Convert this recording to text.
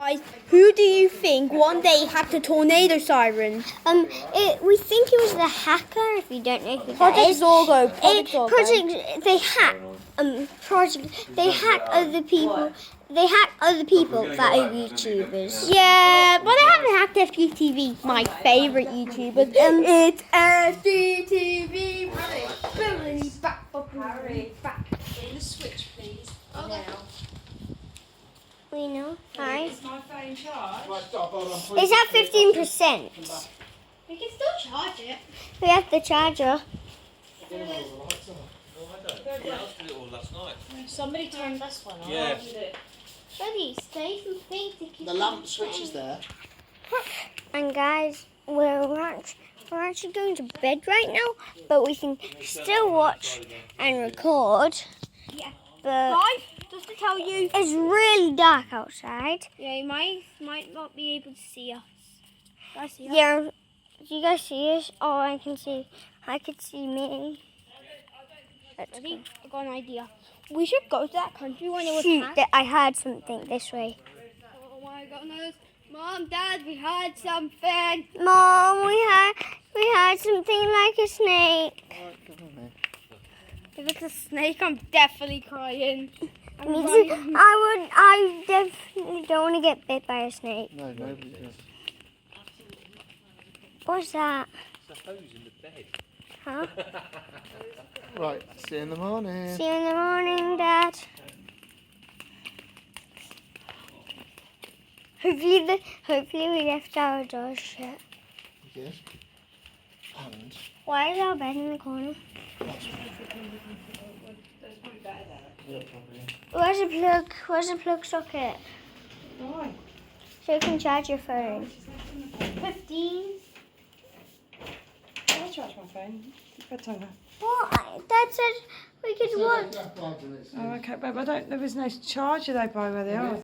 Guys, who do you think one day hacked a tornado siren? We think it was the hacker. If you don't know who that Project is, Zorgo. Project Zorgo. They hack other people. They hack other people that are YouTubers. Yeah, but they haven't hacked FGTV, my favorite YouTubers. It's FGTV. Harry, back in the switch, please. Now. We know. Hi. Is my phone charged? It's at 15%. We can still charge it. We have the charger. Somebody turned this one on. Yeah. Buddy, stay from thinking. The lamp switch is there. And guys, we're actually going to bed right now, but we can still watch and record. Yeah. But Guys, just to tell you, it's really dark outside. yeah, you might not be able to see us. Guys, see us? Yeah, do you guys see us? Oh, I can see me. Let's Ready? I got an idea. We should go to that country when it was Shoot, hacked. I heard something this way. Oh my goodness. Mom, Dad, we had something. Mom, we had something like a snake. If it's a snake, I'm definitely crying. I'm Me running. too. I definitely don't want to get bit by a snake. No, nobody does. What's that? It's a hose in the bed. Huh? Right, see you in the morning. See you in the morning, Dad. Hopefully we left our doors shut. Yes. And Why is our bed in the corner? yeah, probably. Where's the plug? Where's the plug socket? Why? So you can charge your phone. 15. I charge my phone. Bedtime. What? Dad said we could watch. Oh, okay, but I don't. There is no charger though by where they are.